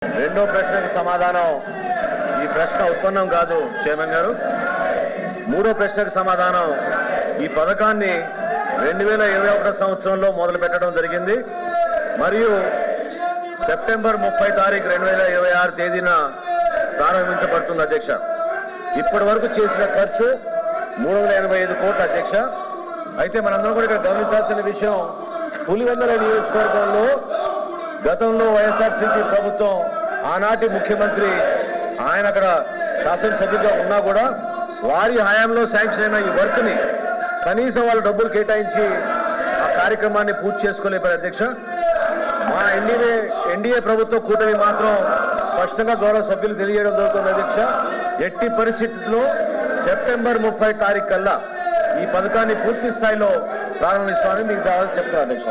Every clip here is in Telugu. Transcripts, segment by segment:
రెండో ప్రశ్నకు సమాధానం ఈ ప్రశ్న ఉత్పన్నం కాదు చైర్మన్ గారు. మూడో ప్రశ్నకు సమాధానం ఈ పథకాన్ని 2021 సంవత్సరంలో మొదలు పెట్టడం జరిగింది మరియు సెప్టెంబర్ 30 తారీఖు 2026 తేదీన ప్రారంభించబడుతుంది అధ్యక్ష. ఇప్పటి వరకు చేసిన ఖర్చు 385 కోట్ల అధ్యక్ష. అయితే మనందరం కూడా ఇక్కడ గమనించాల్సిన విషయం, పులివెందుల నియోజకవర్గంలో గతంలో వైఎస్ఆర్సీపీ ప్రభుత్వం ఆనాటి ముఖ్యమంత్రి ఆయన అక్కడ శాసనసభ్యుగా ఉన్నా కూడా వారి హయాంలో శాంక్షన్ అయిన ఈ వర్క్ని కనీసం వాళ్ళు డబ్బులు కేటాయించి ఆ కార్యక్రమాన్ని పూర్తి చేసుకోలేపారు అధ్యక్ష. మా ఎన్డీఏ ప్రభుత్వ కూటమి మాత్రం స్పష్టంగా గౌరవ సభ్యులు తెలియజేయడం జరుగుతుంది అధ్యక్ష. ఎట్టి పరిస్థితుల్లో సెప్టెంబర్ 30 తారీఖు కల్లా ఈ పథకాన్ని పూర్తి స్థాయిలో ప్రారంభిస్తామని మీకు దాదాపు చెప్తాను అధ్యక్ష.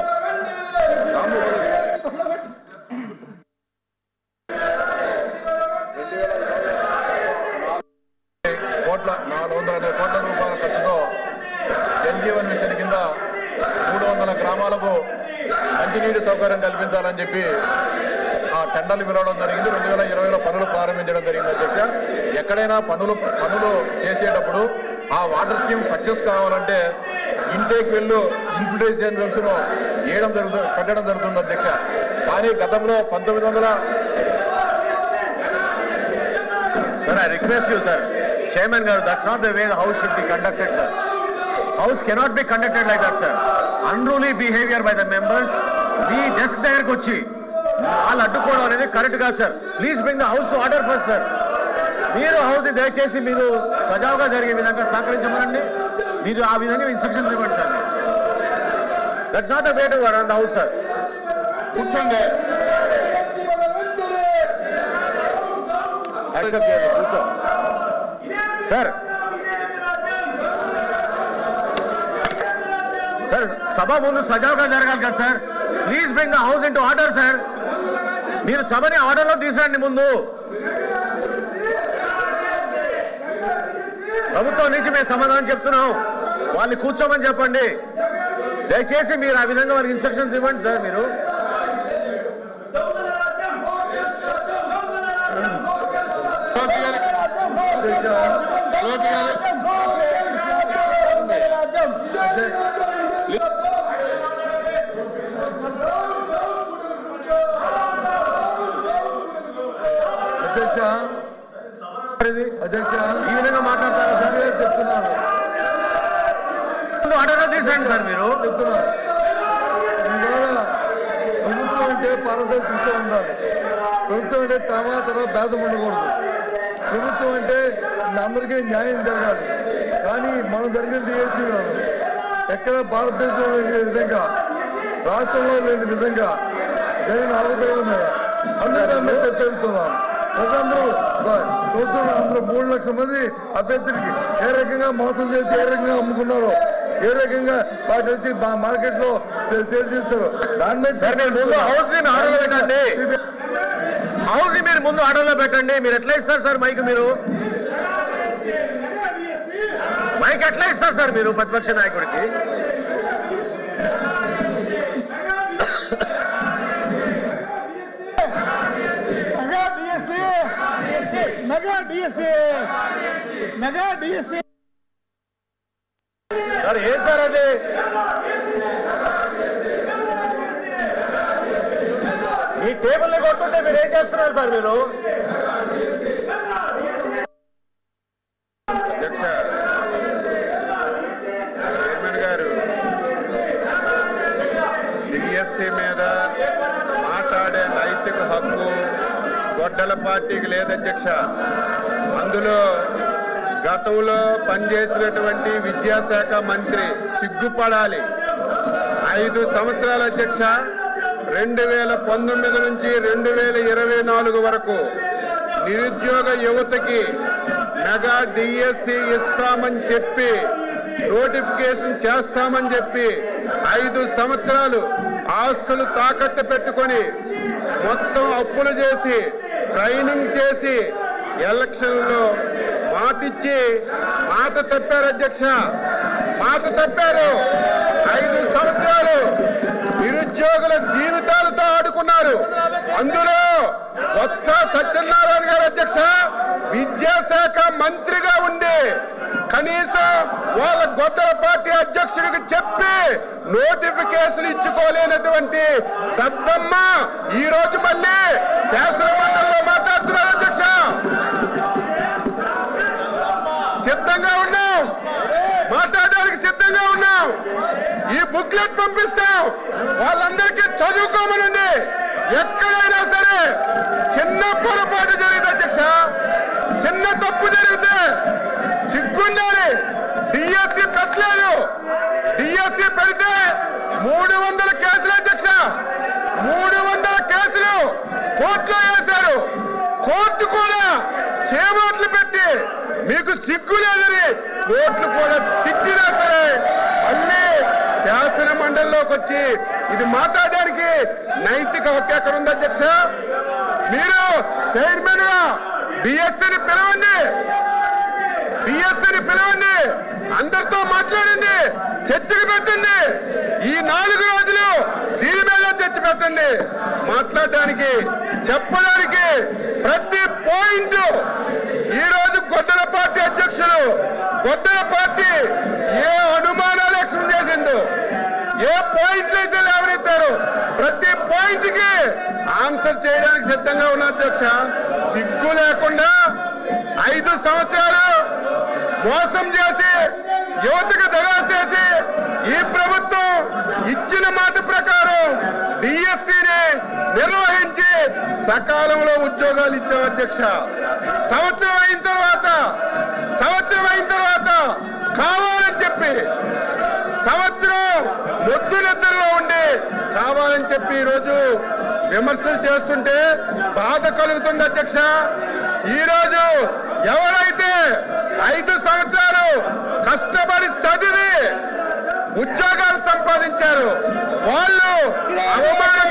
కోట్ల 420 కోట్ల రూపాయల ఖర్చుతో జలజీవన్ మిషన్ కింద 300 గ్రామాలకు మంచినీటి సౌకర్యం కల్పించాలని చెప్పి ఆ టెండర్లు పిలవడం జరిగింది. 2020లో పనులు ప్రారంభించడం జరిగింది అధ్యక్ష. ఎక్కడైనా పనులు చేసేటప్పుడు ఆ వాటర్ స్కీమ్ సక్సెస్ కావాలంటే ఇంటేక్ వెళ్ళు ఇన్ఫిల్ట్రేషన్ వెల్స్ ను పెట్టడం జరుగుతుంది అధ్యక్ష. కానీ గతంలో 1900 sir, I request you sir, Chairman garu, that's not the way the house should be conducted, sir. House cannot be conducted like that, sir. Unruly behavior by the members. The desk దగ్గరకు వచ్చి వాళ్ళు అడ్డుకోవడం అనేది కరెక్ట్ కాదు sir. Please bring the house to order first sir. మీరు హౌస్ ని దయచేసి మీరు సజావుగా జరిగే విధంగా సహకరించమనండి. మీరు ఆ విధంగా ఇన్స్ట్రక్షన్స్ ఇవ్వండి sir. That's not the way to run the house sir. కూర్చోండి, యాక్సెప్ట్ చేయండి, కూర్చో సార్. సార్, సభ ముందు సజావుగా జరగాలి కదా sir. Please bring the house in to order sir. మీరు సభని ఆర్డర్లో తీసుకురండి. ముందు ప్రభుత్వం నుంచి మేము సమాధానం చెప్తున్నాం, వాళ్ళని కూర్చోమని చెప్పండి. దయచేసి మీరు ఆ విధంగా వాళ్ళకి ఇన్స్ట్రక్షన్స్ ఇవ్వండి సార్. మీరు అధ్యక్ష ఈ విధంగా మాట్లాడతారా సార్? చెప్తున్నాను, ఆర్డర్ తీసండి సార్. మీరు చెప్తున్నారు ఇవాళ ప్రభుత్వం అంటే పారదర్శకంగా ఉండాలి. ప్రభుత్వం అంటే తర్వాత భేదం ఉండకూడదు. ప్రభుత్వం అంటే అందరికీ న్యాయం జరగాలి. కానీ మనం జరిగినది ఏసీ ఎక్కడ భారతదేశంలో లేని విధంగా, రాష్ట్రంలో లేని విధంగా జరిగిన అవతరణ మీద అందరూ చెబుతున్నాం. ప్రజలందరూ చూస్తున్న అందరూ 3 లక్షల మంది అభ్యర్థులకి ఏ రకంగా మోసం చేసి ఏ రకంగా అమ్ముకున్నారో, ఏ రకంగా వాటి వచ్చి మార్కెట్ లో సేల్ చేస్తారు. దాని మీద హౌస్ ని ఆర్డర్లో పెట్టండి. హౌస్ ని మీరు ముందు ఆర్డర్లో పెట్టండి. మీరు ఎట్లా ఇస్తారు సార్ మైక్? మీరు మైక్ ఎట్లా ఇస్తారు సార్ మీరు ప్రతిపక్ష నాయకుడికి? సార్ ఏం సార్ అది? ఈ టేబుల్ ని కొట్టుంటే మీరు ఏం చేస్తున్నారు సార్? మీరు అధ్యక్ష, చైర్మన్ గారు డిఎస్సీ మీద మాట్లాడే నైతిక హక్కు గొడ్డల పార్టీకి లేదధ్యక్ష. అందులో గతంలో పనిచేసినటువంటి విద్యాశాఖ మంత్రి సిగ్గుపడాలి. 5 సంవత్సరాల అధ్యక్ష, 2019 నుంచి 2024 వరకు నిరుద్యోగ యువతకి మెగా డిఎస్సి ఇస్తామని చెప్పి, నోటిఫికేషన్ చేస్తామని చెప్పి 5 సంవత్సరాలు ఆస్తులు తాకట్టు పెట్టుకొని మొత్తం అప్పులు చేసి ట్రైనింగ్ చేసి ఎలక్షన్లో మాటిచ్చి మాట తప్పారు అధ్యక్ష. మాట తప్పారు. 5 సంవత్సరాలు నిరుద్యోగుల జీవితాలతో ఆడుకున్నారు. అందులో బొత్స సత్యనారాయణ గారు అధ్యక్ష విద్యాశాఖ మంత్రిగా ఉండి కనీసం వాళ్ళ గొడ్డల పార్టీ అధ్యక్షుడికి చెప్పి నోటిఫికేషన్ ఇచ్చుకోలేనటువంటి దద్దమ్మ ఈ రోజు మళ్ళీ శాసనమండలిలో మాట్లాడుతున్నారు అధ్యక్ష. సిద్ధంగా ఉన్నాం, మాట్లాడడానికి సిద్ధంగా ఉన్నాం. ఈ బుక్లెట్ పంపిస్తాం, వాళ్ళందరికీ చదువుకోమనండి. ఎక్కడైనా సరే చిన్న పొరపాటు జరిగింది అధ్యక్ష, చిన్న తప్పు జరిగితే సిగ్గుండాలి. డిఎస్సి పెట్టలేదు, డిఎస్సి పెడితే 300 కేసులు అధ్యక్ష, 300 కేసులు కోర్టులో వేశారు. కోర్టు కూడా చేమాట్లు పెట్టి మీకు సిగ్గు లేదని కోర్టులు కూడా తిట్టినా సరే మళ్ళీ శాసన మండలిలోకి వచ్చి ఇది మాట్లాడడానికి నైతిక హక్కు ఎక్కడ ఉంది అధ్యక్ష? మీరు చైర్మన్ గా డిఎస్సిని పిలవండి, డిఎస్సిని పిలవండి, అందరితో మాట్లాడండి, చర్చకు పెట్టండి. ఈ 4 రోజులు దీని మీద చర్చ పెట్టండి. మాట్లాడడానికి చెప్పడానికి ప్రతి పాయింట్ ఈ రోజు గొడ్డల పార్టీ అధ్యక్షులు గొడ్డల పార్టీ ఏ అనుమానాలు వ్యక్తం చేసిందో, ఏ పాయింట్లు అయితే లేవనెత్తారో ప్రతి పాయింట్ కి ఆన్సర్ చేయడానికి సిద్ధంగా ఉన్న అధ్యక్ష. సిగ్గు లేకుండా 5 సంవత్సరాలు మోసం చేసి యువతకు దగా చేసి ఈ ప్రభుత్వం ఇచ్చిన మాట ప్రకారం డిఎస్సిని నిర్వహించి సకాలంలో ఉద్యోగాలు ఇచ్చాం అధ్యక్ష. సంవత్సరం అయిన తర్వాత కావాలని చెప్పి సంవత్సరం మొద్దు నిద్రలో ఉండి కావాలని చెప్పి ఈరోజు విమర్శలు చేస్తుంటే బాధ కలుగుతుంది అధ్యక్ష. ఈరోజు ఎవరైతే 5 సంవత్సరాలు కష్టపడి చదివి ఉద్యోగాలు సంపాదించారు వాళ్ళు అవమానం